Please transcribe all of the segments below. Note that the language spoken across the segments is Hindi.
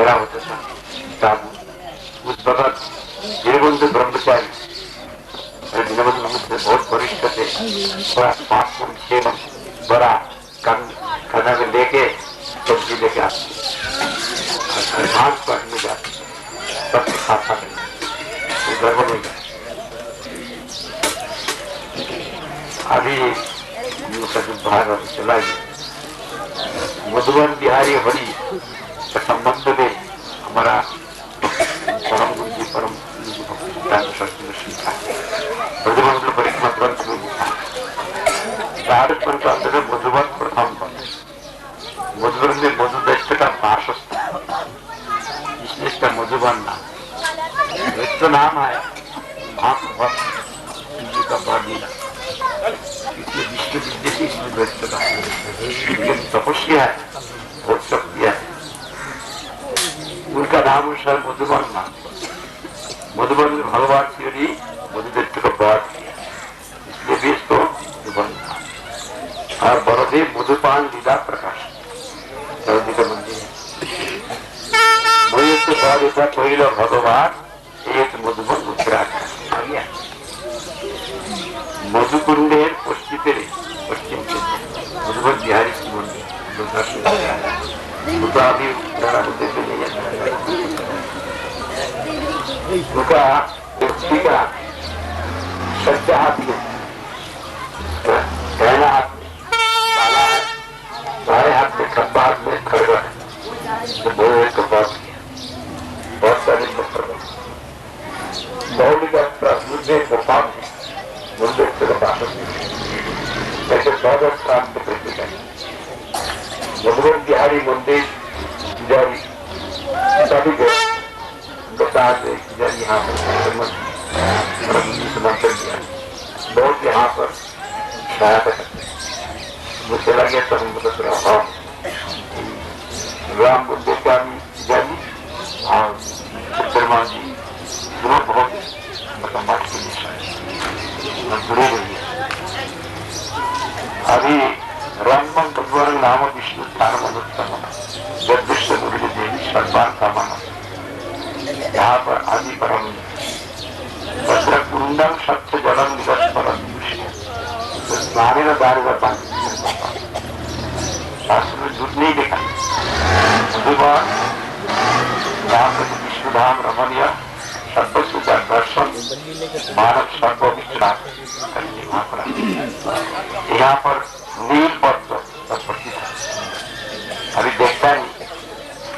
मेरा होता था साधु। उस वक्त दीनबंधु ब्रह्मचारी दीनबंधु मुझसे बहुत वरिष्ठ थे, बड़ा 5 फुट 6 बड़ा खाना में लेके सब्जी लेके आते और घास काटने जाते, सबके खाता नहीं गड़बड़ हो जाए। अभी उनका जो भाग चला गया मधुबन बिहारी हरि के संबंध में हमारा परम बुद्धि परम मधुबन परिक्रमा ग्रंथ में लिखा है मधुबन प्रथम पद। मधुबन में मधुदैत्य का वासस्थान, इसलिए इसका मधुबन नाम। दैत्य नाम है महाभक्त का बड़ा, इसलिए विश्व विद्या इसमें दैत्य का तपस्या है, बहुत शक्ति है। उनका नाम अनुसार मधुबन नाम। मधुबन में भगवान श्री मधुदैत्य का वध किया, इसलिए भी इसको मधुबन नाम। और बड़देव मधुपान लीला प्रकाश सर्दी का मंदिर है। पहिलो भगवान एक मधुबन उत्तराखंड मधुकुंडेर पश्चिम मधुबन बिहारी की मंदिर उनका व्यक्ति का सज्जा हाथ में कहना हाथ में ताला है, बाएं हाथ में खब्बा हाथ में खड़गा है। तो बोले तो बहुत सारे पत्थर बहुली का मुद्दे गोपाल है, मुद्दे से ऐसे 14 स्थान पे प्रतीक है। मधुबन बिहारी मंदिर पुजारी सभी बता दे पुजारी यहाँ पर समर्थन दिया, बहुत यहाँ पर सहायता करते। वो चला गया तो हम बता रहा राम मंदिर का भी पुजारी और शर्मा जी दोनों बहुत जुड़े रही। अभी रामबन भगवान नाम विष्णु स्थान मनुष्य जब विश्व मुरली देवी सर्वान कामन यहाँ पर आदि परम कुंडम सत्य जलम निगत परम स्नान दार शास्त्र में दूध नहीं देखा। मधुबन यहाँ पर विष्णुधाम रमणीय सर्वसुचा दर्शन मानव सर्वविचार करने यहाँ पर नील पत्र प्रसिद्ध है। अभी देखता नहीं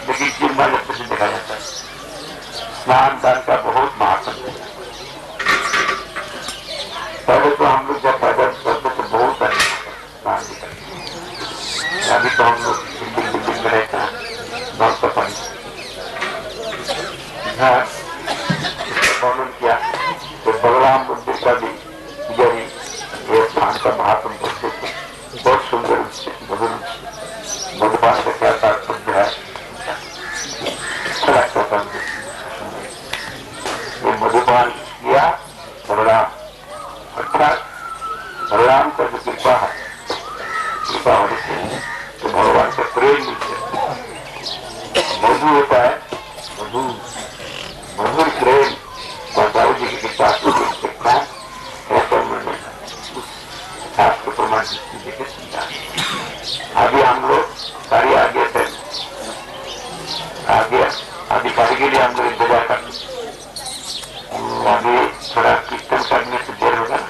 लेकिन जिम्मा जब से देखा जाता है। स्नान दान का बहुत महत्व है। पहले तो हम लोग जब पैदल करते तो बहुत सारे स्नान भी करते, अभी तो हम लोग दिल्ली में रहते हैं नौ सफाई किया तो बलराम मंदिर का भी पुजारी ये स्थान का महत्व बोलते थे। बहुत सुंदर मधुपान का क्या तात्पर्य है, ये मधुपान किया बलराम, अर्थात बलराम का जो कृपा है, कृपा होने से तो भगवान से प्रेम मिलते। मधु होता है मधुर प्रेम बाबा जी की कृपा से सकता है। ऐसा उस शास्त्र प्रमाण देखे समझा। अभी हम लोग सारी आगे से आगे अधिकारी के लिए हम लोग इंतजार करते। अभी थोड़ा कीर्तन करने से देर होगा ना,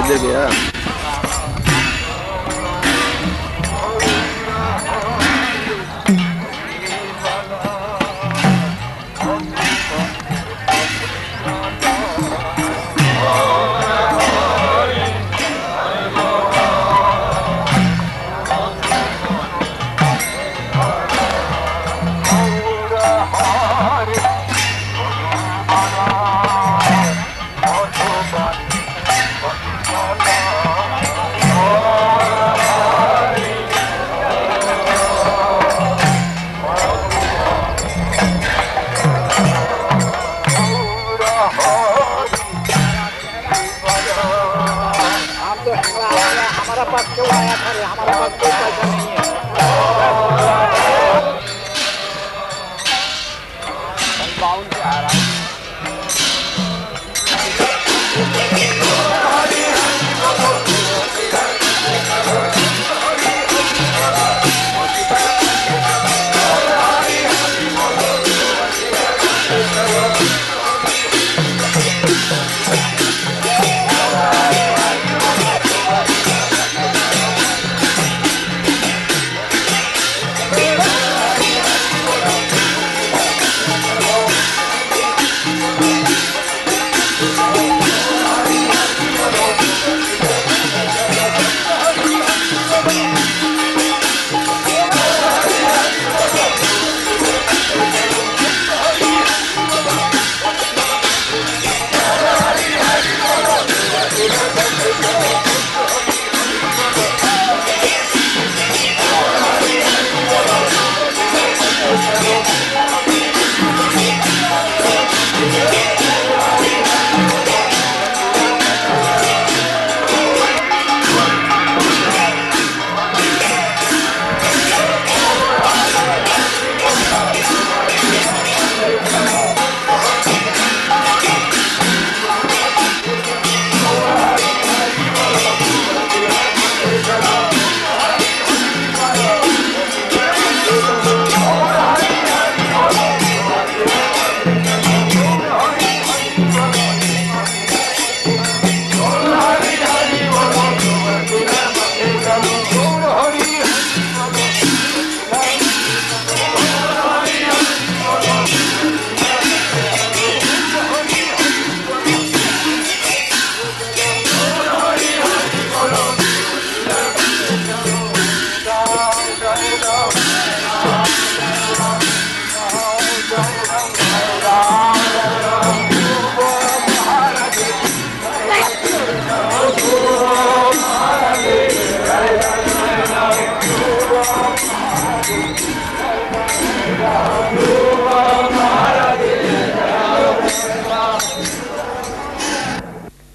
किधर गया? हमारा पास क्यों आया था? हमारे पास कोई पैसा नहीं है। बाउंड से आ रहा है।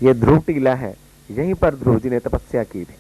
ये ध्रुव टीला है, यहीं पर ध्रुव जी ने तपस्या की थी।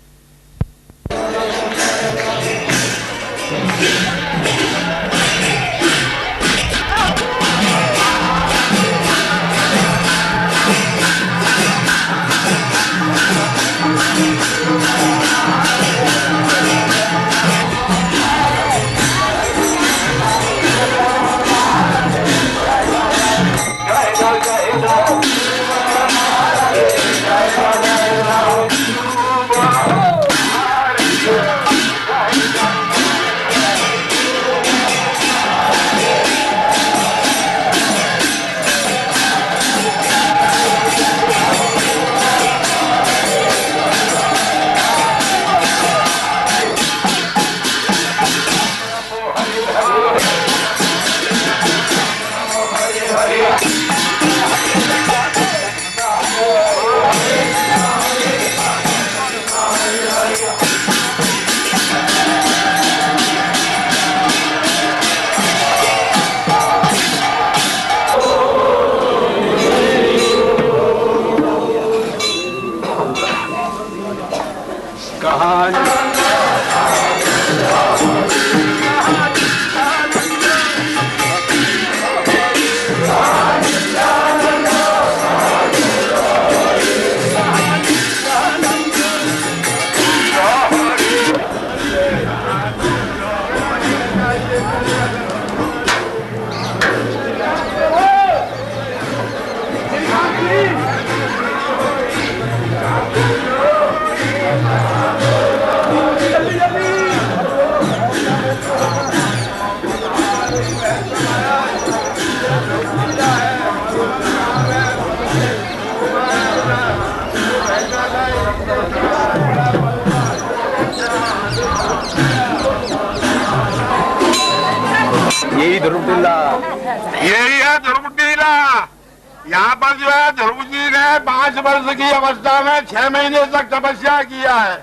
यहाँ पर जो है ध्रुव जी ने 5 वर्ष की अवस्था में 6 महीने तक तपस्या किया है।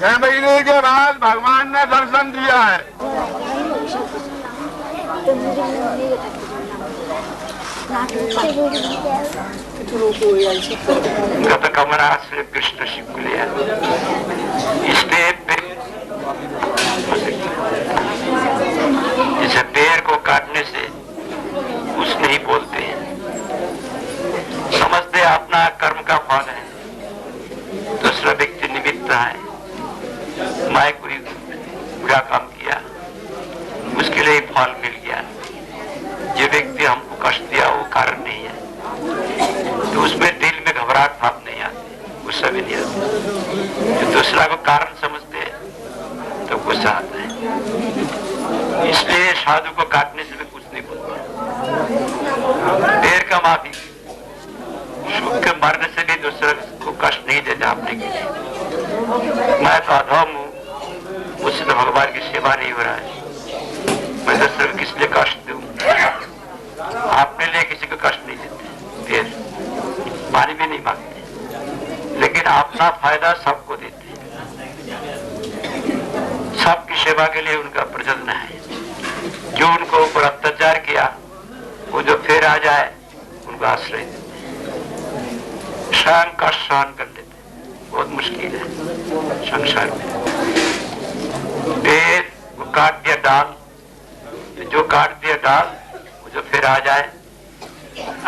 6 महीने के बाद भगवान ने दर्शन दिया है। गत कमरा श्री कृष्ण शिवलिया इसलिए जैसे पेड़ को काटने से कुछ नहीं बोलते हैं, समझते अपना कर्म का फल है। दूसरा व्यक्ति निमित्त है, मैं कोई बुरा काम किया उसके लिए फल मिल गया, जो व्यक्ति हमको कष्ट दिया वो कारण नहीं है, तो उसमें दिल में घबराहट भाव नहीं आती, गुस्सा भी नहीं आता। जो दूसरा को कारण समझते हैं तो गुस्सा आता है। इसलिए साधु को काटने से भी कुछ नहीं बोलता। पेड़ का माफी, सुख के मरने से भी दूसरे को कष्ट नहीं देता आपने के लिए। मैं तो अधम हूँ, मुझसे तो भगवान की सेवा नहीं हो रहा है, मैं दूसरे को किस लिए कष्ट दूं? आपने लिए किसी को कष्ट नहीं देते, फिर पानी भी नहीं मांगते, लेकिन अपना फायदा सबको देते। सबकी सेवा के लिए उनका प्रयत्न है। जो उनको ऊपर अत्याचार किया वो जो फिर आ जाए उनको आश्रय देते, सहन कष्ट सहन कर लेते। बहुत मुश्किल है संसार में। पेड़ को काट दिया डाल, जो काट दिया डाल वो जो फिर आ जाए।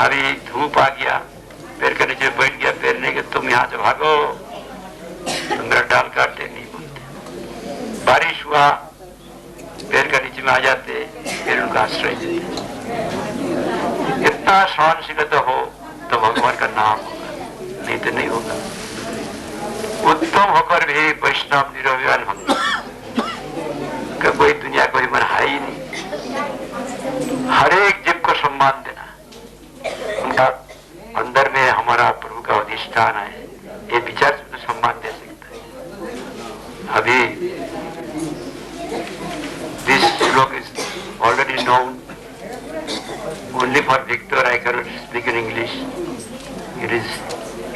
अभी धूप आ गया, पेड़ के नीचे बैठ गया, पेड़ नहीं कि तुम यहाँ से भागो, मेरा डाल काटते नहीं बोलते। बारिश हुआ, पेड़ के नीचे में आ जाते, फिर उनका आश्रय देते। इतना सहनशीलता हो तो भगवान का नाम होगा, नहीं तो नहीं होगा। उत्तम होकर भी वैष्णव निरभिमान भक्त का कोई दुनिया कोई मन है ही नहीं। हर एक जीव को सम्मान देना, उनका अंदर में हमारा प्रभु का अधिष्ठान है, ये विचार से तो सम्मान दे सकता है। अभी this श्लोक is already known only for Victor. I cannot speak in English. It is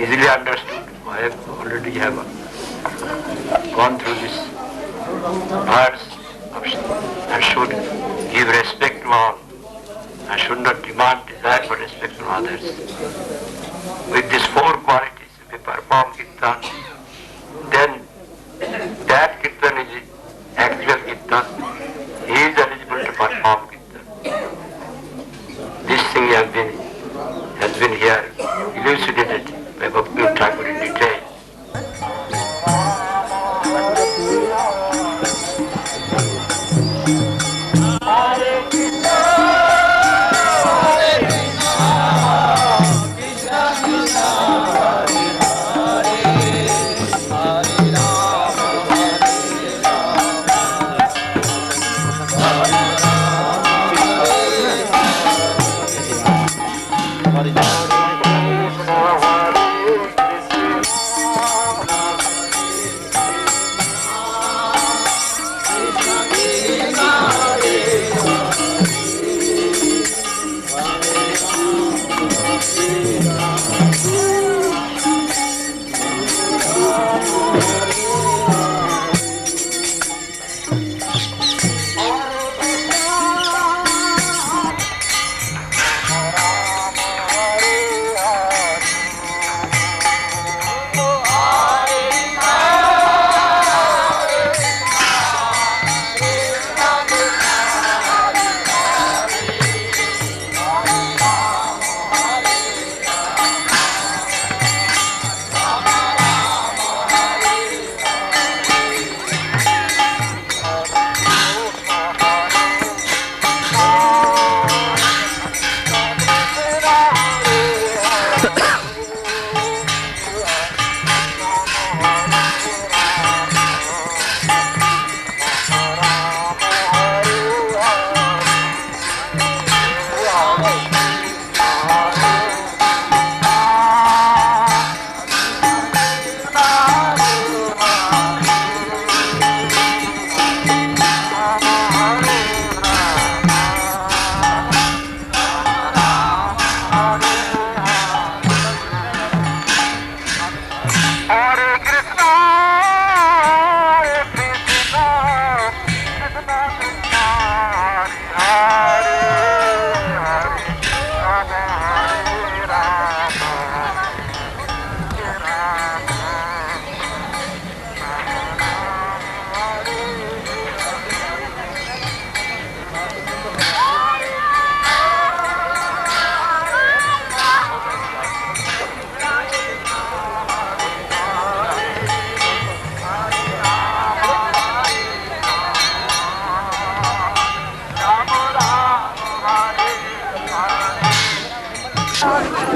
easily understood. I have already gone through this verse. I should give respect to all. I should not demand desire for respect from others. With these 4 qualities, if we perform kirtan, then that kirtan is actual kirtan. He is eligible to perform kirtan. This thing has been here elucidated by Bhakti Thakur in detail.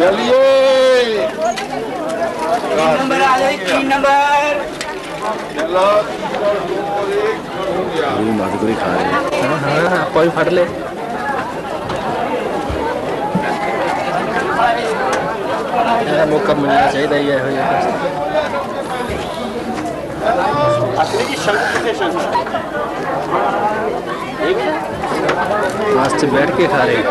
चलिए 3 नंबर आ जाए, 3 नंबर। चलो माधुरी खा रहे हैं। हाँ कोई फट ले। मौका मिलना चाहिए ये मस्त बैठ के खा रहे हैं।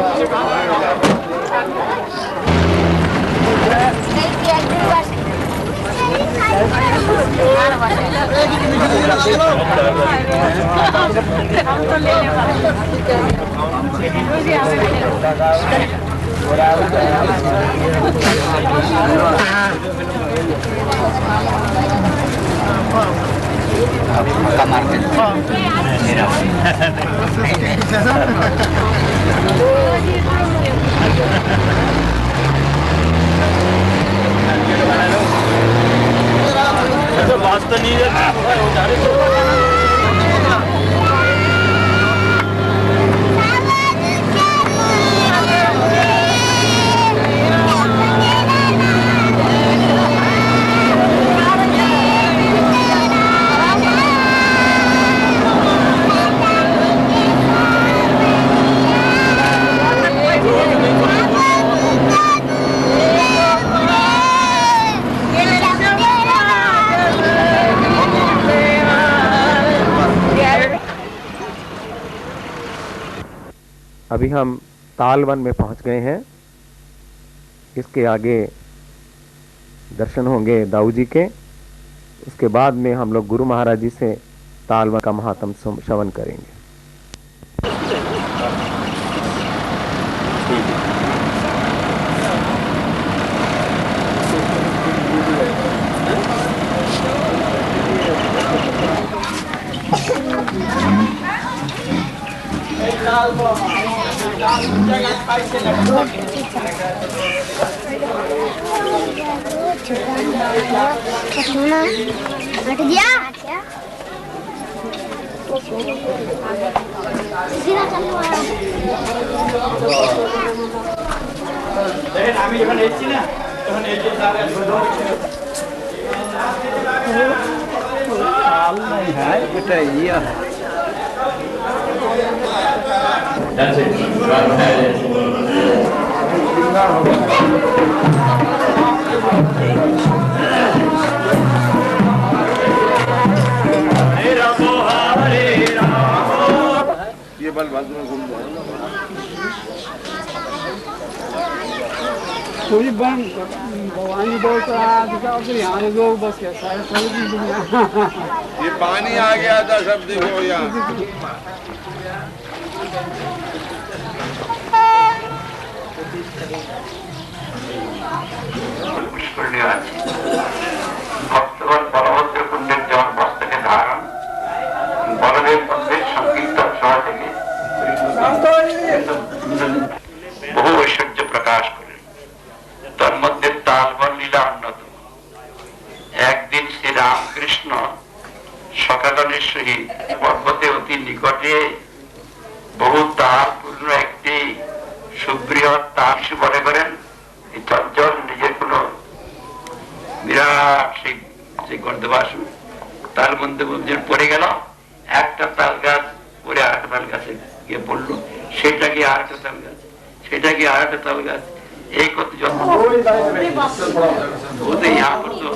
अभी हम तालवन में पहुंच गए हैं। इसके आगे दर्शन होंगे दाऊ जी के। उसके बाद में हम लोग गुरु महाराज जी से तालवन का महात्म श्रवण करेंगे। हट गया আমি যখন এসেছি না তখন এই যে এটা ইয়া ये बल बाजू में घूम जाए कोई भवानी बोल रहा यहाँ लोग बस क्या सारे ये पानी आ गया था सब देखो यहाँ पुष्करणी भक्तगण बलभद्र कुंडेर जल मस्तके धारण बलदेव मंदिर संकीर्तन सभा থেকে বহু ঐশ্বর্য প্রকাশ করেন। তার মধ্যে তালবন লীলা অন্যতম। একদিন শ্রী রামকৃষ্ণ সকালের সহিত পর্বতে অতি নিকটে বহু তালপূর্ণ একটি সুবৃহৎ তাল মনে করেন এই চঞ্চল নিজের কোন বিরাট সেই গর্ধবাসু তার মধ্যে পড়ে গেল। একটা তাল গাছ পরে আরেকটা তাল গাছে গিয়ে পড়লো, সেটা গিয়ে আরেকটা তাল গাছ, সেটা গিয়ে আরেকটা তাল গাছ, এই করতে যত वो तो यहाँ पर तो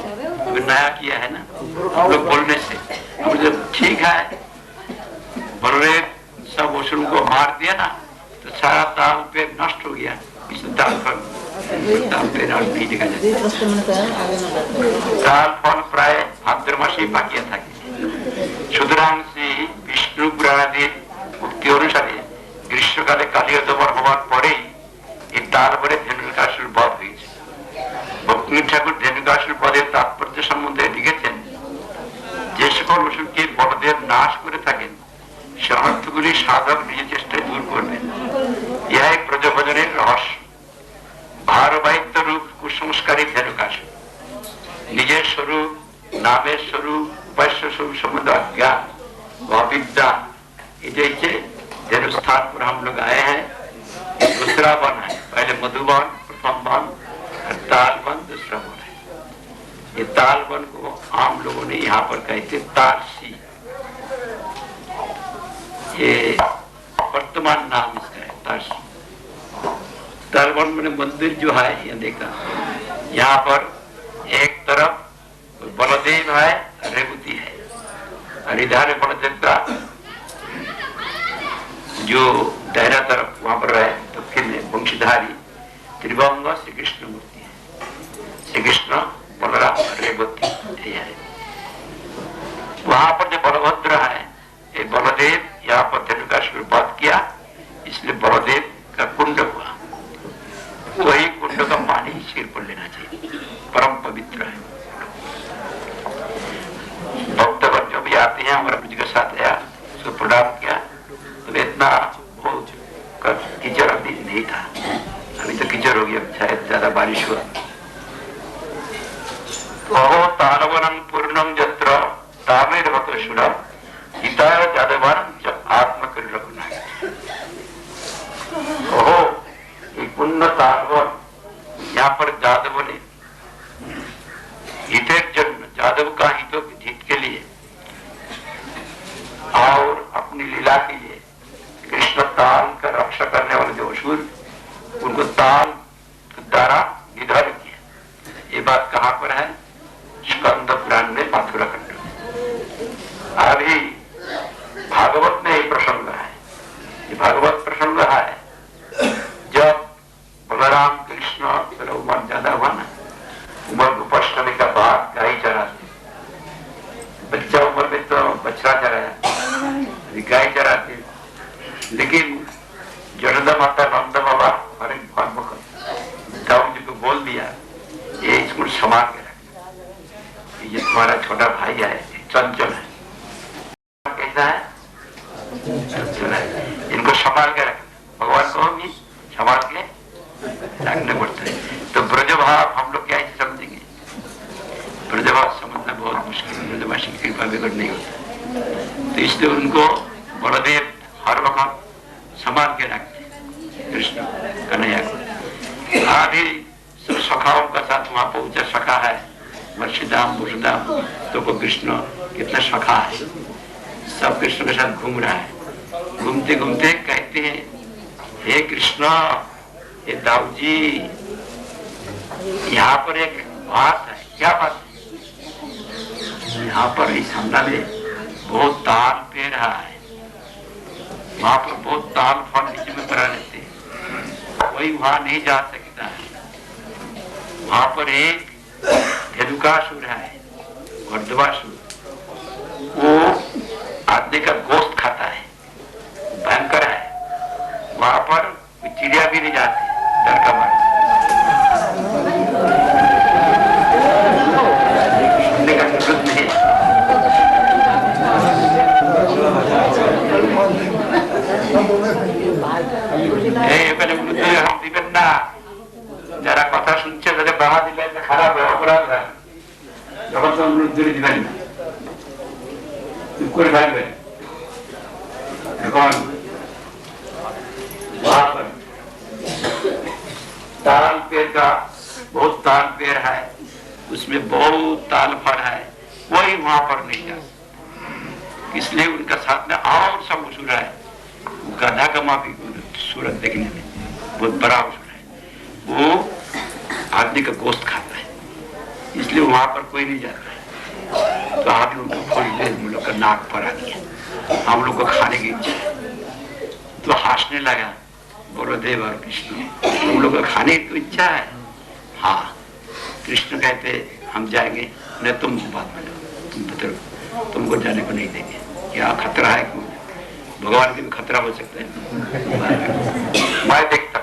नया किया है ना हम लोग बोलने से। हम जब ठीक है बोले सब ओसुर को मार दिया ना तो सारा ताल पे नष्ट हो गया। इस ताल पर पे नष्ट नहीं देखा जाता। ताल फल प्राय भाद्र मासे पाकिया থাকে। সুতরাং শ্রী বিষ্ণু পুরাণাদির উক্তি অনুসারে গ্রীষ্মকালে কালীয় দমন হওয়ার পরেই এই তারপরে ধেনুকাসুর বধ হয়েছে। ভক্তিনাথ ঠাকুর ধেনুকাসুর বধের তাৎপর্য সম্বন্ধে লিখেছেন, যে সকল অসুরকে বলদেব নাশ করে থাকেন সে অর্থগুলি সাধক নিজের চেষ্টায় দূর করবেন। ইহাই প্রজভজনের রহস্য। ভারবাহিত্য রূপ কুসংস্কারী ধেনুকাসুর নিজের স্বরূপ, नामेर स्वरूप, उपास्य स्वरूप संबंध अज्ञान व अविद्या, स्थान पर हम लोग आए हैं। दूसरा वन है, पहले मधुबन प्रथम वन, तालवन दूसरा बोल है। ये तालवन को आम लोगों ने यहाँ पर कहते तारसी, ये वर्तमान नाम इसका है तारसी। तालवन में मंदिर जो है ये देखा, यहाँ पर एक तरफ बलदेव है, रेवती है, और इधर बलदेव का जो दायरा तरफ वहां पर है दक्षिण में वंशीधारी त्रिभंग श्री कृष्ण मूर्ति है। श्री कृष्ण बलराम रेवती है। वहां पर जो बलभद्र है, ये बलदेव यहाँ पर धनुकासुर का वध किया, इसलिए बलदेव का कुंड हुआ। वही कुंड का पानी सिर पर लेना चाहिए, परम पवित्र है। भक्तगण जो भी आते हैं, हमारा मुझ के साथ आया, उसको प्रणाम किया, तो इतना बहुत कीचड़ अभी नहीं था, अभी तो कीचड़ हो गया, शायद ज्यादा बारिश हुआ। तो तालवनम पूर्णम यत्र तामेर भक्तशुरम हिताय जादवान आत्मकर रघुनाथ। ओहो, ये पुण्य तालवन, यहाँ पर जादव ने हितेर जन्म, जादव का हित के लिए और अपनी लीला के लिए कृष्ण ताल का रक्षा करने वाले जो असुर, उनको ताल द्वारा निधन किया। ये बात कहाँ पर है? स्कंद पुराण में, मथुरा खंड में। अभी भागवत में एक प्रसंग है, ये भागवत प्रसंग है जब बलराम कृष्ण उम्र ज्यादा हुआ ना, उम्र को पश्चिमी का बाद गाय चराते, बच्चा उम्र में तो बछड़ा चराया, गाय चराते, लेकिन जगदा माता नंद बाबा हरे दाऊ जी को बोल दिया, ये इसको संभाल के रख, ये तुम्हारा छोटा भाई है, चंचल है। कैसा है? चंचल है, इनको संभाल के रख। भगवान को भी संभाल के रखना पड़ता है। तो ब्रजभाव हम लोग क्या समझेंगे? ब्रजभाव समझना बहुत मुश्किल है, ब्रजभाषी की कृपा बिगड़ नहीं होता। तो इसलिए उनको बलदेव हर वक्त संभाल के रखते कृष्ण कन्हैया को। आधी सब सखाओं का साथ वहां पहुंचा, सखा है वर्षिधाम बुषधाम, तो को कृष्ण कितना सखा है, सब कृष्ण के साथ घूम रहा है। घूमते घूमते कहते हैं, हे कृष्ण, हे दाऊ जी, यहाँ पर एक बात है। क्या बात है? यहाँ पर इस हमला में बहुत ताल पे रहा है, वहां पर बहुत ताल फल नीचे में भरा रहते हैं, कोई वहां नहीं जा सकता है। वहां पर एक धेनुकासुर है, वर्धवासुर, वो आदमी का गोश्त खाता है, भयंकर है। वहां पर चिड़िया भी नहीं जाती, डर का मारे। सुनने का जरूरत नहीं है। যারা কথা শুনছে তাদের বাধা দিলে খারাপ অপরাধ হয়, যখন তো দূরে দিবেন না, চুপ করে থাকবেন। এখন वहां पर ताल पेड़ का बहुत ताल पेड़ है, उसमें बहुत ताल फल है, कोई वहां पर नहीं जा, इसलिए उनका साथ में और सब असुर है। गधा का माफी सूरत देखने में बहुत बड़ा असुर है, वो आदमी का गोश्त खाता है, इसलिए वहां पर कोई नहीं जाता है। तो आदमी उनको खोल ले, हम लोग का नाक पर आ गया, हम लोग को खाने की इच्छा है। तो हंसने लगा बलदेव और कृष्ण, तुम लोग को खाने की इच्छा है? हाँ। कृष्ण कहते हम जाएंगे, नहीं तुम बात में जाओ, तुम बता, तुमको जाने को नहीं देंगे। क्या खतरा है? क्यों? भगवान के भी खतरा हो सकता है। मैं देखता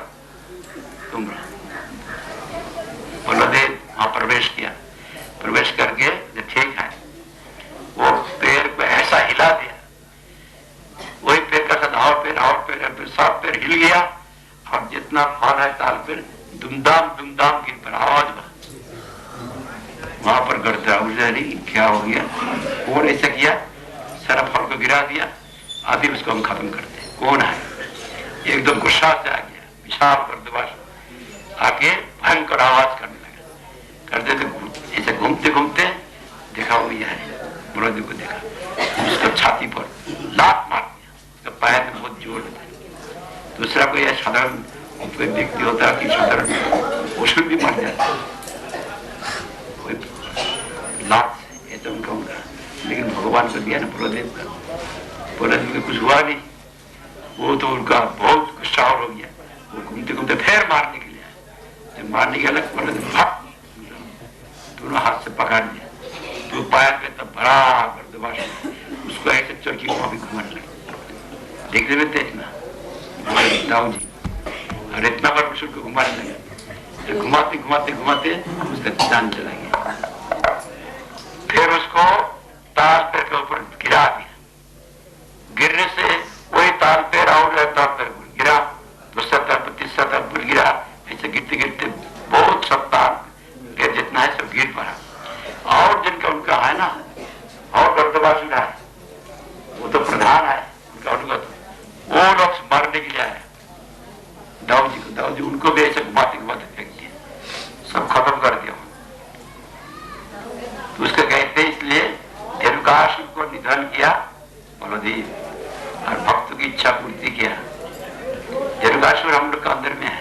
तुम रहो। बलदेव वहां प्रवेश किया, प्रवेश करके ठीक है, वो पैर को ऐसा हिला दिया, वही पैर का साथ और पैर सब पैर हिल गया, और जितना फल है ताल पैर दुमदाम की पर आवाज वहां पर गर्दा क्या हो गया, कौन ऐसा किया? सारा फल को गिरा दिया, आदि उसको हम खत्म करते हैं। कौन है? एकदम गुस्सा से आ गया, विशाल गर्दवास आके भयंकर आवाज करने लगा, साधारण कोई व्यक्ति होता कि साधारण पशु भी मर जाता, कोई लाभ ये तो उनका उनका, लेकिन भगवान को दिया ना प्रदेव का, प्रदेव को कुछ हुआ नहीं, वो तो उनका बहुत गुस्सा हो गया, वो घूमते घूमते फिर मारने के लिए आए, जब मारने के अलग प्रदेव भाग दोनों हाथ से पकड़ लिया, तो पैर पे तब बराबर दबाश उसको ऐसे चौकी भी घुमाने लगे, देखने में तेज ना दाऊ जी, और इतना बार उसको घुमाने लगे, घुमाते घुमाते घुमाते उसका जान चला गया। फिर उसको ताल पेड़ के ऊपर गिरा दिया, गिरने से वही ताल पेड़ और ताल पेड़ गिरा, दूसरा ताल तीसरा ताल पर गिरा, ऐसे गिरते गिरते बहुत सब ताल के जितना है सब गिर पड़ा, और जिनका उनका है ना और गर्दबाज है वो तो प्रधान है उनका, उनका वो लोग मारने के लिए आए दाऊ जी को, दाऊ जी उनको भी ऐसे घुमाते घुमाते फेंक दिया, सब खत्म कर दिया। तो उसके कहते इसलिए धेनुकासुर को निधन किया बलदेव और भक्त की इच्छा पूर्ति किया। धेनुकासुर हम लोग का अंदर में है,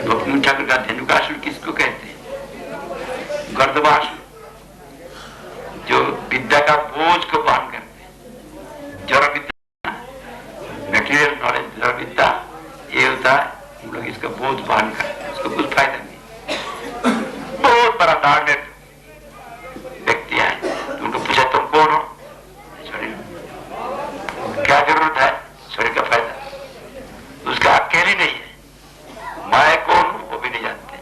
भक्ति ठाकुर का धेनुकासुर किसको कहते हैं? गर्दबासुर, जो विद्या का बोझ को वहन करते हैं, जड़ विद्या मेटीरियल नॉलेज, जड़ विद्या ये होता है, हम लोग इसका बोझ वहन करते हैं, उसको कुछ फायदा नहीं। बहुत बड़ा टारगेट व्यक्ति है, तो उनको पूछा तुम कौन हो, क्या जरूरत है शरीर का फायदा, उसका अकेले नहीं है, मैं कौन हूं वो भी नहीं जानते,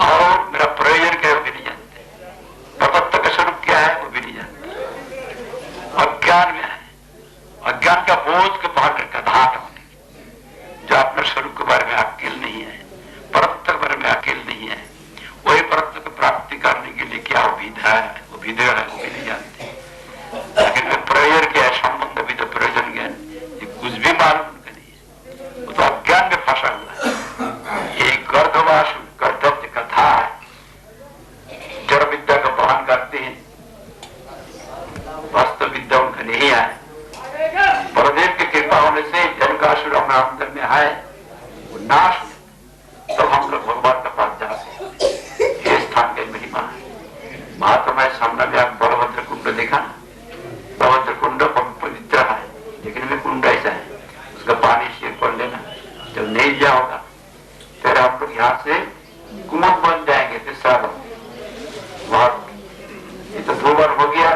और मेरा प्रयोजन क्या है वो भी नहीं जानते, तत्व का स्वरूप क्या है वो भी नहीं जानते, अज्ञान में है, अज्ञान का बोझ के बाहर का धारण होने, जो अपने स्वरूप के बारे में अकेल नहीं है, परत्व के बारे में अकेल नहीं है, वही परत्व को प्राप्ति करने के लिए क्या विधा है, वो विधेय है वो भी नहीं जानते, लेकिन वे प्रयोजन क्या है, संबंध भी तो प्रयोजन ज्ञान ये कुछ भी मालूम उनका नहीं है, वो तो अज्ञान में फंसा हुआ है। ये गर्दवासु गर्दव्य कथा है, जड़ विद्या का वहन करते हैं, वास्तव विद्या उनका नहीं है। बलदेव की कृपा होने से धेनुकासुर हमारे अंदर में है, वो नाश हो, तब हम लोग भगवान का पास जाते हैं, ये स्थान की महिमा है। महात्मा सामने में आप बलभद्र कुंड देखा ना, बलभद्र कुंड पवित्र है, लेकिन में कुंड ऐसा है, उसका पानी सिर पर लेना, जब नहीं जाओगा फिर आप लोग यहाँ से कुमुद बन जाएंगे, तीसरा बहुत, ये तो 2 बार हो गया,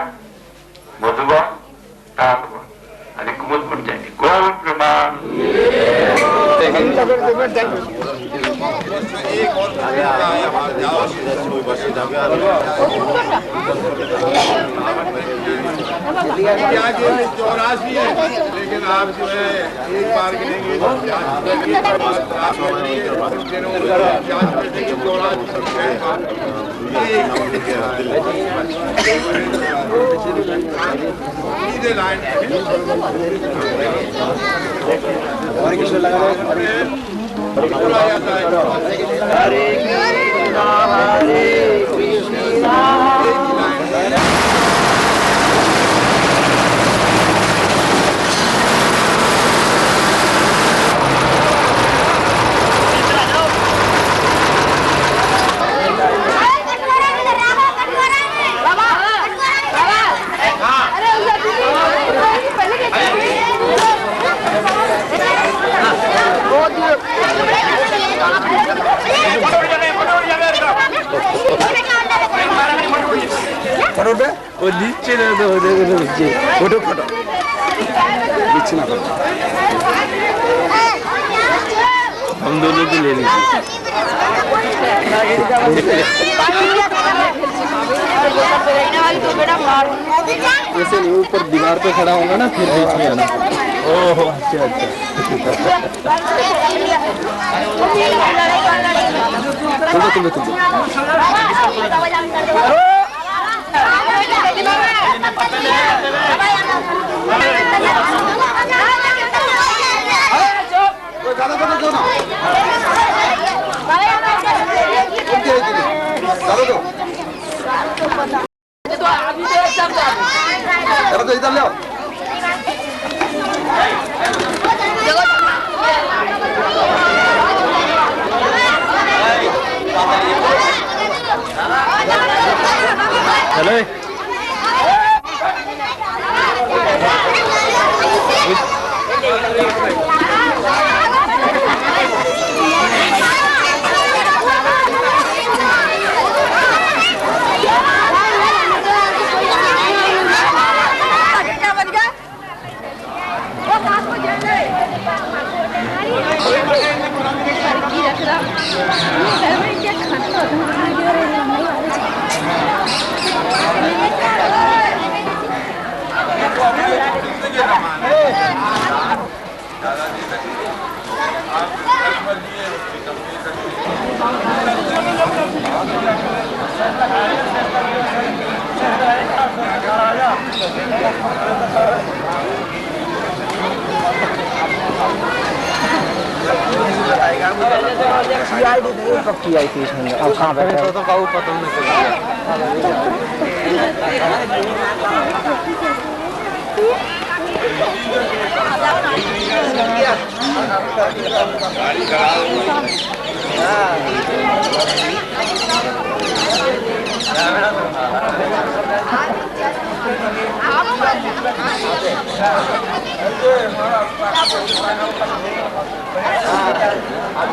मधुबन तालवन, अरे कुमुद बन जाएंगे। गौर प्रमाण चौरासी है, लेकिन आप जो है एक बार गिनेंगे सीधे लाइन हरे कृष्ण लगा हरे कृष्ण वो नीचे ना तो नीचे फोटो फोटो नीचे ना करो, हम दोनों भी ले लीजिए। जैसे ऊपर दीवार पे खड़ा होगा ना, फिर बीच में आना। ओह अच्छा अच्छा, तुम तो इधर ले आओ। कब की आई थी इसमें? अब कहाँ बैठे तो काऊ पता नहीं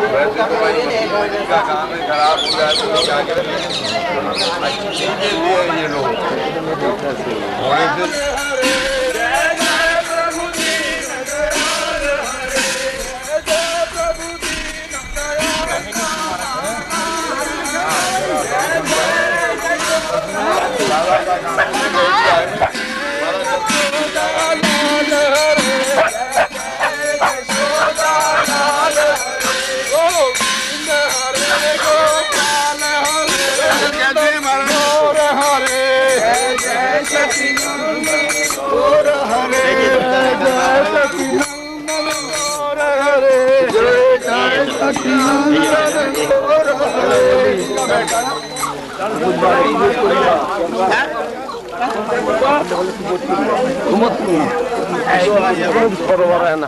वैसे तो भाई का काम है, खराब हो जाए तो क्या करें, ये लोग बरोबर है ना।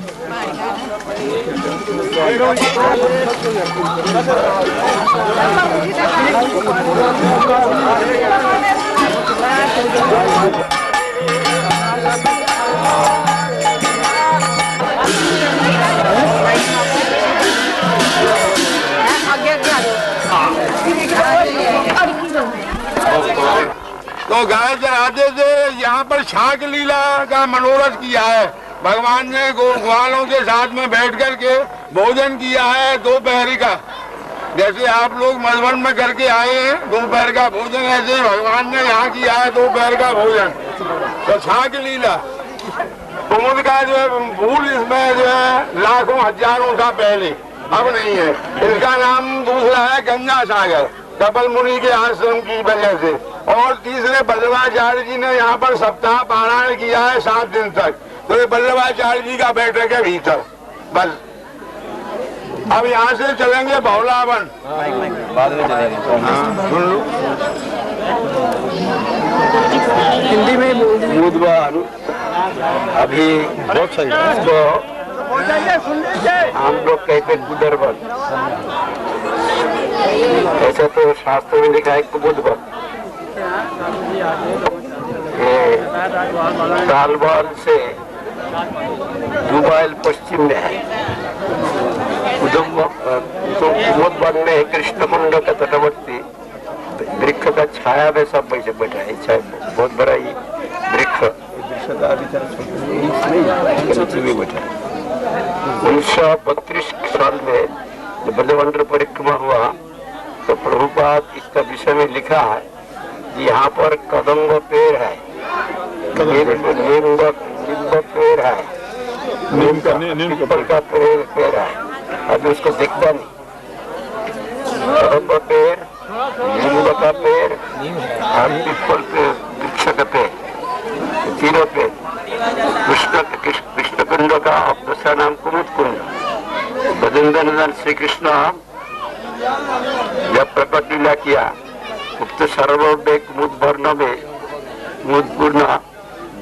तो गाय चराते से यहाँ पर शाक लीला का मनोरथ किया है। भगवान ने ग्वालों के साथ में बैठ कर के भोजन किया है दोपहर का। जैसे आप लोग मधुबन में करके आए हैं दोपहर का भोजन, ऐसे ही भगवान ने यहाँ किया है दोपहर का भोजन। तो शाक लीला कुमुद का जो है फूल इसमें जो है लाखों हजारों साल पहले, अब नहीं है। इसका नाम दूसरा है गंगा सागर, कपिल मुनि के आश्रम की वजह से। और तीसरे बल्लभाचार्य जी ने यहाँ पर सप्ताह पारायण किया है 7 दिन तक। तो ये बल्लभाचार्य जी का बैठक है भीतर। बस अब यहाँ से चलेंगे भौलावन, बाद में चलेंगे। सुन लो हिंदी में बोल दीजिए। बुधवार अभी बहुत सही है। तो हम लोग कहते गुदरबल, ऐसा तो शास्त्र में लिखा है कुबुदबल। तालवाल से 2 माइल पश्चिम में है। कुमुदबल में कृष्ण कुंड का तटवर्ती वृक्ष का छाया में सब बैठे बैठा है। बहुत बड़ा ये वृक्ष बैठा है। 1932 साल में जब बल्लभंडर परिक्रमा हुआ तो प्रभुपाद इसका विषय में लिखा है कि यहाँ पर कदम्ब पेड़ है, नीम पेड़ है, पीपल का पेड़ है। अभी उसको दिखता नहीं। कदम्ब पेड़, नीम का पेड़ और पीपल पे वृक्ष का पेड़, तीनों पेड़। कृष्ण कुंड का दूसरा नाम कुमुद कुंड। भजन श्री कृष्ण जब प्रकट लीला किया उक्त सर्वोदय कुमुद वर्ण में कुमुदपूर्ण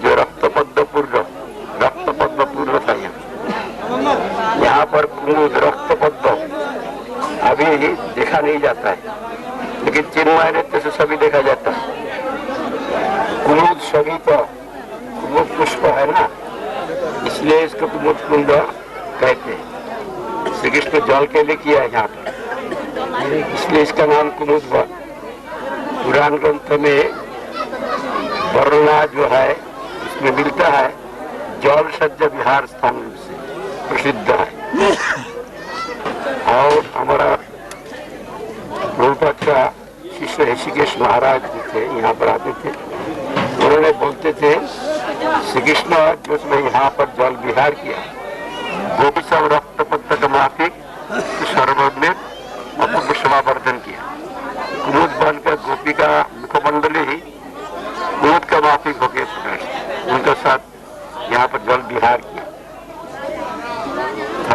जो रक्तपद्म पूर्ण था। यहाँ पर कुमुद रक्तपद्म अभी देखा नहीं जाता है, लेकिन चिन्मय नृत्य से सभी देखा जाता है। कुमुद सभी तो कुमुद पुष्प है ना, इसलिए इसको कुमुद कुंड कहते हैं। श्री कृष्ण जल के लिए किया है यहाँ पर, इसलिए इसका नाम कुमुद वन। पुराण ग्रंथ में वर्णना जो है इसमें मिलता है जल सज्जा विहार स्थान रूप से प्रसिद्ध है। और हमारा प्रभुपाद का शिष्य ऋषिकेश महाराज जी थे, यहाँ पर आते थे, उन्होंने बोलते थे श्री कृष्ण जो उसने यहाँ पर जल विहार किया, गोपी सब रक्त पत्तक माफिक सर्व में अपूर्व समावर्धन किया। कुमुद बन का गोपी का मुखमंडली ही कुमुद का माफिक होके उनके साथ यहाँ पर जल विहार किया।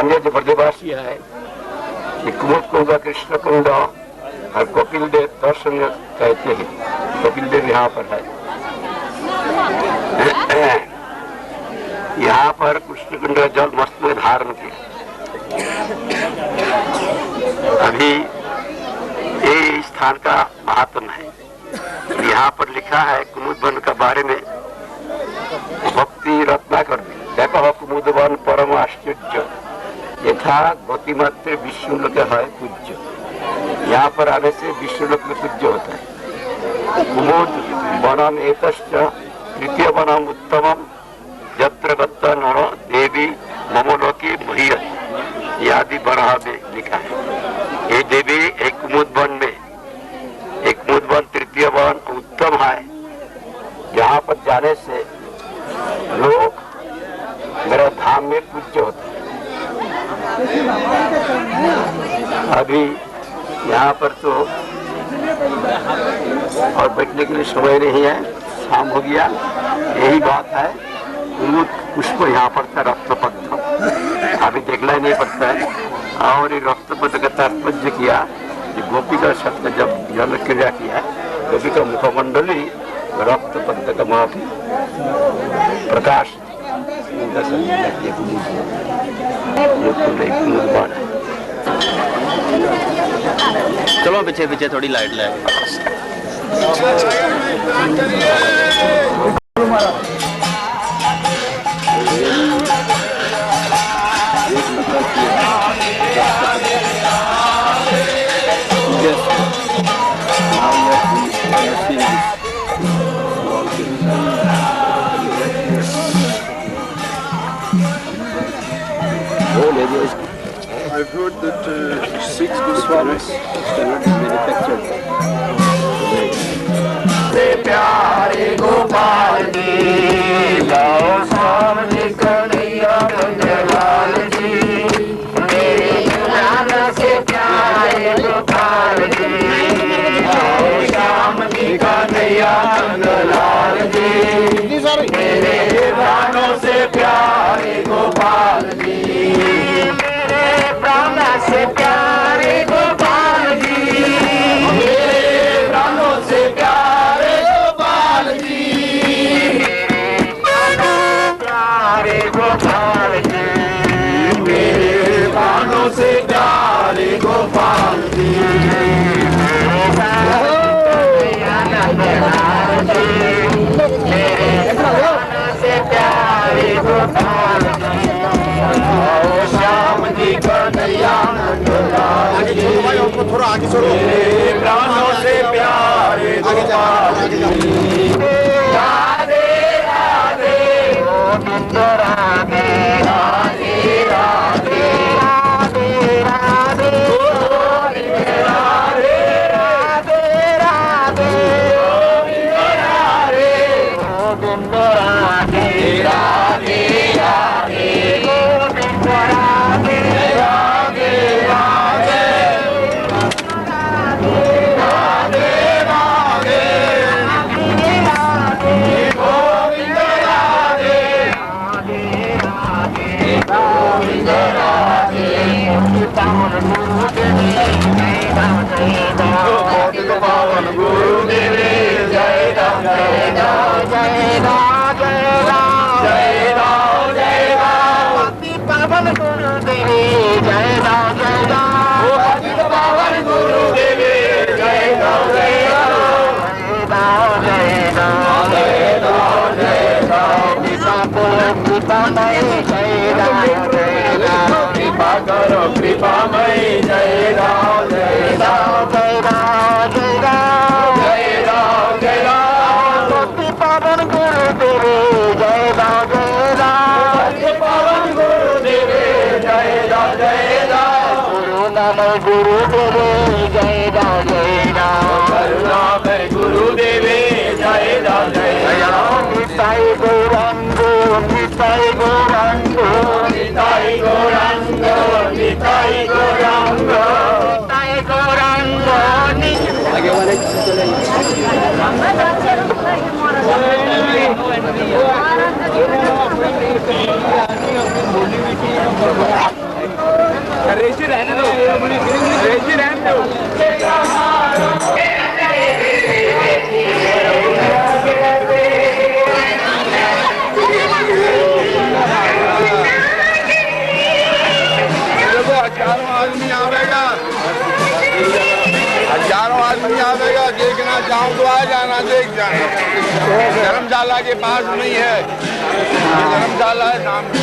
अन्य जो ब्रजवासी है कुमुद कुंड, कृष्ण कुंड और कपिल देव दर्शन कहते हैं। कपिल देव यहाँ पर है। यहाँ पर कृष्ण कुंड जल मस्त में धारण किया। अभी ये स्थान का महात्म है। यहाँ पर लिखा है कुमुद वन के बारे में, भक्ति रत्नाकर देखो कुमुद वन परम आश्चर्य यथा गतिमात्र विष्णुलोक है पूज्य। यहाँ पर आने से विष्णुलोक में पूज्य होता है। कुमुद वनम एतश्च तृतीय वनम उत्तमम यत्र गत्ता नर देवी ममोलोकी महीयत आदि बरहा में लिखा है। ये देवी एक कुमुद वन में, एक कुमुद वन तृतीय वन उत्तम है, जहाँ पर जाने से लोग मेरा धाम में पूज्य होते हैं। अभी यहाँ पर तो और बैठने के लिए समय नहीं है, शाम हो गया। यही बात है, पुष्प यहाँ पर था रक्तपथ, अभी देखना ही नहीं पड़ता है। और ये रक्तपथ का तात्पर्य किया, ये गोपी का शब्द जब जल क्रिया किया, गोपी का मुखमंडली रक्तपथ का माफी प्रकाश चलो पीछे पीछे थोड़ी लाइट लाए। I've heard that 6 Goswamis cannot be manufactured. प्यारे गोपाल जी लाओ सामने कन्हैया लाल जी, मेरे दुलारा से प्यारे गोपाल जी लाओ सामने कन्हैया लाल जी, मेरे प्राणों से प्यारे गोपाल जी, मेरे प्राणों से प्यारे गोपाल जी, मेरे प्राणों से प्यारे गोपाल जी, प्यारे गोपाल जी, मेरे प्राणों से प्यारे गोपाल जी, मेरे प्राणों से प्यारे गोपाल जी, श्याम जी कन्हैया लाल जी, थोड़ा आगे छोड़ो। मेरे प्राणों से प्यारे गोपाल जी, राधे राधे गोविंद राधे राधे राधे राधे राधे गोविंद राधे राधे राधे गोविंद राधे गोविंद राधे राधे राधे गोविंद राधे राधे राधे गोविंद राधे रेजी रहने दो, रेजी रहने दो। हजारों आदमी आवेगा, देखना चाहूँ तो आ जाना, देख जाना। धर्मशाला के पास नहीं है, धर्मशाला है सामने।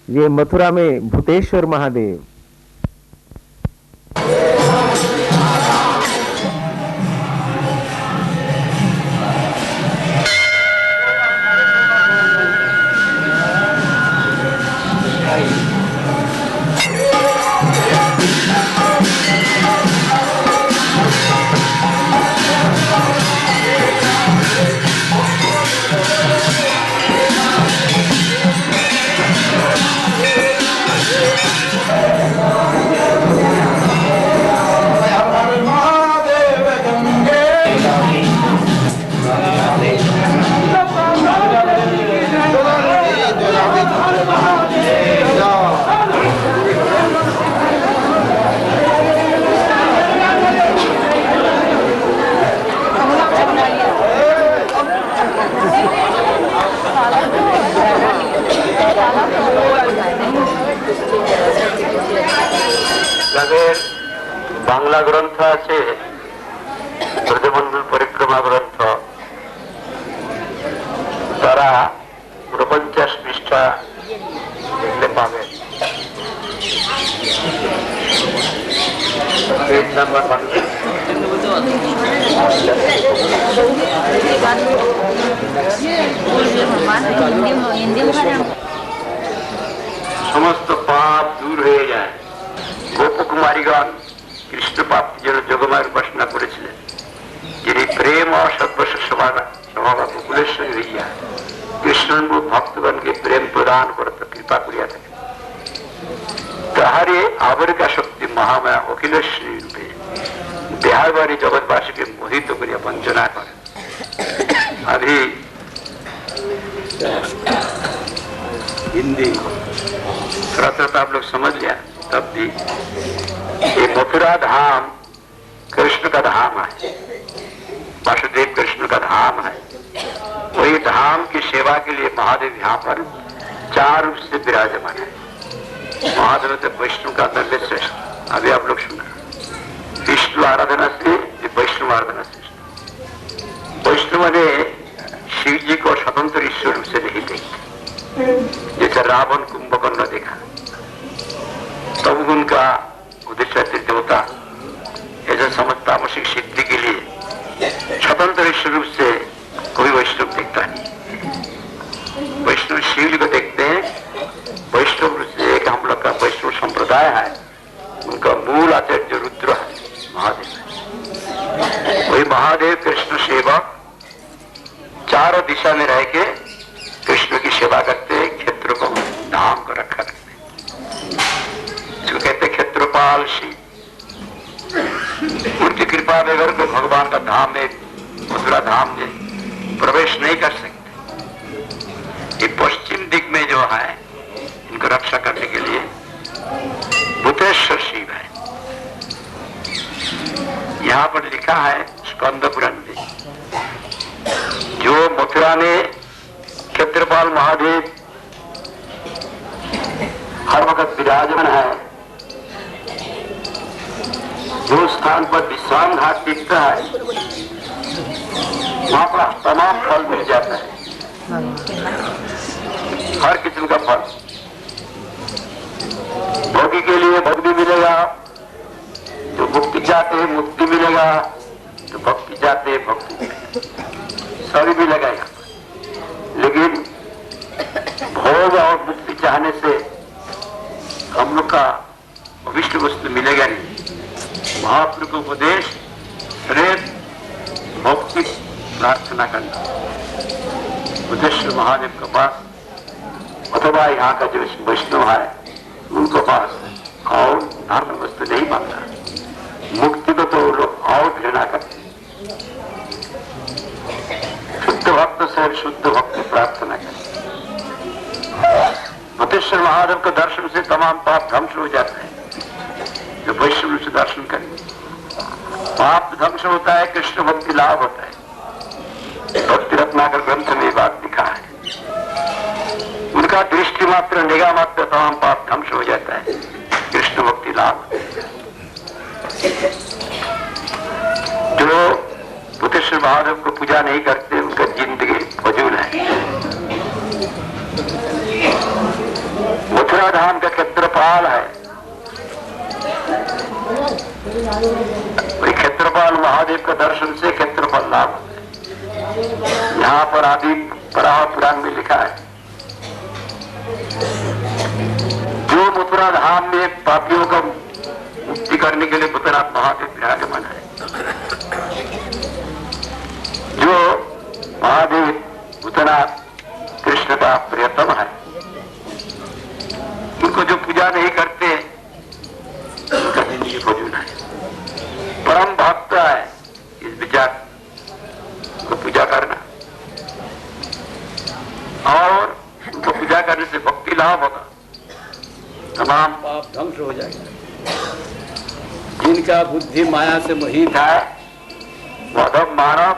ये मथुरा में भूतेश्वर महादेव। যাদের বাংলা গ্রন্থ আছে, ব্রজমণ্ডল পরিক্রমা গ্রন্থ, তারা 49 পৃষ্ঠা দেখতে পাবে। পেজ নাম্বার সমস্ত পাপ দূর হয়ে যায়। গোপকুমারীগণ কৃষ্ণ প্রাপ্তির জন্য যোগমায়ের উপাসনা করেছিলেন, যিনি প্রেম ও সর্বস্ব স্বভাব গোকুলেশ্বরী হইয়া কৃষ্ণানুরূপ ভক্তগণকে প্রেম প্রদান করত, কৃপা করিয়া থাকেন। তাহারে আবরিকা শক্তি মহামায়া অখিলেশ্বরী রূপে দেহাবাড়ি জগৎবাসীকে মোহিত করিয়া বঞ্চনা করেন। अभी हिंदी थोड़ा थोड़ा आप लोग समझ लिया, तब भी ये मथुरा धाम कृष्ण का धाम है, वासुदेव कृष्ण का धाम है। वही धाम की सेवा के लिए महादेव यहाँ पर 4 रूप से विराजमान है। महादेव तो वैष्णव का अंदर श्रेष्ठ। अभी आप लोग सुना, विष्णु आराधना से वैष्णव आराधना श्रेष्ठ। वैष्णव ने शिव जी को स्वतंत्र ईश्वर रूप से नहीं देखते, जैसे रावण कुंभकर्ण देखा, तब उनका उद्देश्य देवता ऐसा समझता तामसिक सिद्धि के लिए स्वतंत्र ईश्वर रूप से कोई वैष्णव देखता नहीं। वैष्णव शिव जी को देखते हैं। वैष्णव रूप से एक हम लोग का वैष्णव संप्रदाय है, उनका मूल आचार्य रुद्र है, महादेव है। वही महादेव कृष्ण सेवक चारों दिशा में रह के कृष्ण की सेवा करते, क्षेत्र को धाम को रखा करते, इसको कहते क्षेत्रपाल शिव। उनकी कृपा बगैर को भगवान का धाम में, मथुरा धाम में प्रवेश नहीं कर सकते। ये पश्चिम दिग में जो है, इनको रक्षा करने के लिए भूतेश्वर शिव है। यहाँ पर लिखा है स्कंद पुराण में, जो मथुरा में क्षेत्रपाल महादेव हर वक्त विराजमान है, जो स्थान पर विश्राम घाट दिखता है, वहां पर तमाम फल मिल जाता है, हर किस्म का फल। भोगी के लिए भक्ति मिलेगा, जो मुक्ति चाहते हैं मुक्ति मिलेगा, जो भक्ति चाहते हैं भक्ति मिलेगा, सभी मिलेगा यहाँ पर। लेकिन भोग और मुक्ति चाहने से हम लोग का अभिष्ट वस्तु मिलेगा नहीं। महाप्रभु का उपदेश सिर्फ भक्ति प्रार्थना करना, बुद्धेश्वर महादेव के पास अथवा यहाँ का जो वैष्णव है उनको पास और धर्म वस्तु नहीं मांगता। मुक्ति को तो लोग और घृणा करते, शुद्ध भक्त से शुद्ध भक्ति प्रार्थना करें। बुद्धेश्वर महादेव के दर्शन से तमाम पाप ध्वंस हो जाते हैं। जो वैष्णव से दर्शन करेंगे पाप ध्वंस होता है, कृष्ण भक्ति लाभ होता है। भक्ति रत्नाकर ग्रंथ में बात लिखा है, उनका दृष्टि मात्र निगाह मात्र तमाम पाप ध्वंस हो जाता है, कृष्ण भक्ति लाभ। जो बुद्धेश्वर महादेव को पूजा नहीं करते, उनका जिंदगी फजूल है। मथुरा धाम का क्षेत्रपाल है। वही क्षेत्रपाल महादेव का दर्शन से क्षेत्रफल लाभ होता है। यहाँ पर आदि पराह पुराण में लिखा है, जो मथुरा धाम में पापियों का मुक्ति करने के लिए भूतनाथ महादेव विराजमान है। जो महादेव भूतनाथ कृष्ण का प्रियतम है, उनको जो पूजा नहीं करते उनका जिंदगी भोजन है। परम भक्त है इस विचार को पूजा करना, और उनको पूजा करने से भक्ति लाभ होगा, तमाम पाप ध्वंस हो जाएगा। जिनका बुद्धि माया से मोहित है, वह मानव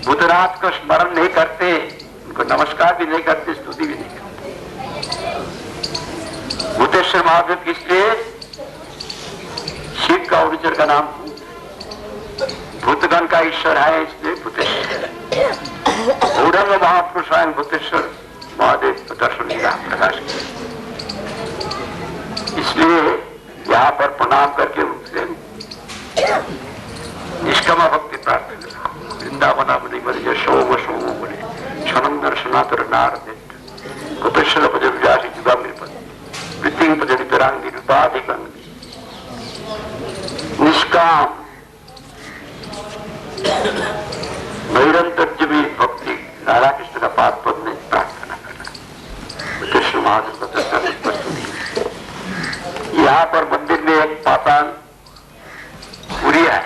भूतनाथ को स्मरण नहीं करते, उनको नमस्कार भी नहीं करते, स्तुति भी नहीं करते। भूतेश्वर महादेव किसलिए? शिव का ओरिजिनल का नाम भूतगण का ईश्वर है, इसलिए भूतेश्वर। गौरंग महापुरुष स्वयं भूतेश्वर महादेव दर्शन लीला प्रकाश किया, इसलिए यहाँ पर प्रणाम करके उनसे निष्काम भक्ति प्रार्थना करा। वृंदावना बने बने सोम सोमो बने क्षण दर्शनातर नारद भूतेश्वर भज विजासी जुगा मेरे वृत्ति भजन विरांगी रूपाधिक निष्काम निरंतर जब भक्ति राधा कृष्ण का पाद पद में प्रार्थना करना। कृष्ण महादेव का दर्शन स्पष्ट नहीं। यहाँ पर मंदिर में एक पाताल पुरी है,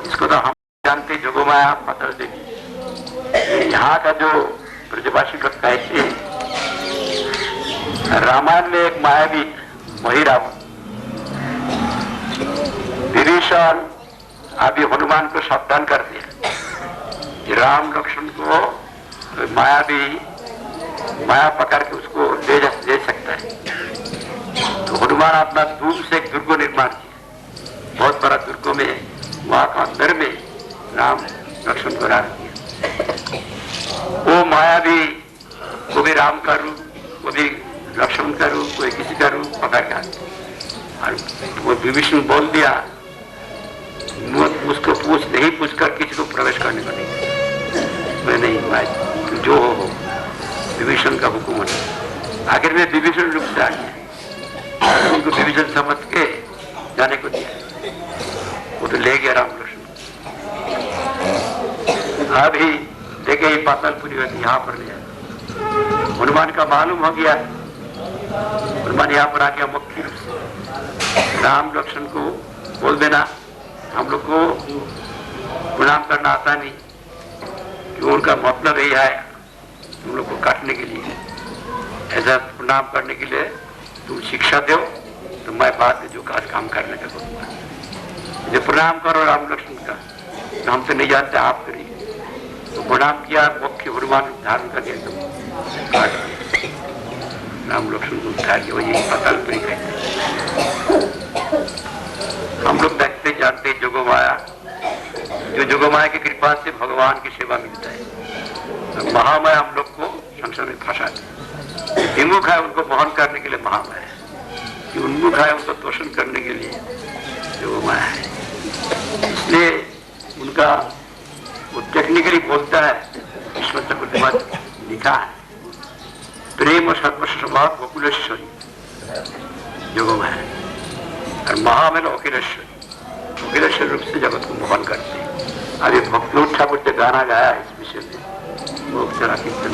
इसको तो हम जानते जोगमाया पाताल देवी। यहाँ का जो ब्रजवासी लोग कहते हैं, रामायण में एक मायावी वही रावण विभीषण अभी हनुमान को सावधान कर दिया, राम लक्ष्मण को माया पकड़ के उसको ले सकता है। तो हनुमान अपना धूम से एक दुर्ग निर्माण किया, बहुत बड़ा दुर्गों में, वहां का अंदर में राम लक्ष्मण को रख दिया। वो मायावी को भी राम का रूप, वो भी लक्ष्मण का रूप, कोई किसी का रूप पकड़ के और वो विभीषण बोल दिया, उसको नहीं पूछ कर किसी को प्रवेश करने का नहीं, मैं नहीं भाई जो हो विभीषण का हुक्म होना। आखिर में विभीषण रूप से आ गया, उनको विभीषण समझ के जाने को दिया, वो तो ले गया राम लक्ष्मण। अभी देखे ये पातालपुरी यहाँ पर ले आया, हनुमान का मालूम हो गया, हनुमान यहाँ पर आ गया मुख्य रूप से। राम लक्ष्मण को बोल देना, हम लोग को प्रणाम करना आता नहीं, कि उनका मतलब यही है तुम लोग को काटने के लिए, ऐसा प्रणाम करने के लिए तुम शिक्षा दो, तो मैं बाद में जो काम करने का करूँगा। जो प्रणाम करो राम लक्ष्मण का, तो हम तो नहीं जानते, आप करिए। तो प्रणाम किया, मुख्य हनुमान धारण कर दिया, राम लक्ष्मण को उठा के वही पातालपुरी कहते। हम लोग देखते जानते जोगमाया, जो जोगमाया की कृपा से भगवान की सेवा मिलता है। तो महामाया हम लोग को संसार में फंसाते, विमुख है उनको मोहन करने के लिए महामाया है, कि उन्मुख है उनको तोषण करने के लिए जोगमाया है। इसलिए उनका वो टेक्निकली बोलता है, ईश्वर चक्रवर्ती लिखा है, प्रेम सर्वस्वभाव गोकुलेश्वरी जोगमाया, और महामेल वकीलेश्वर रूप से जगत को मोहन करते हैं। अभी भक्ति उठा बोलते गाना गाया इस विषय में, वो जरा कीर्तन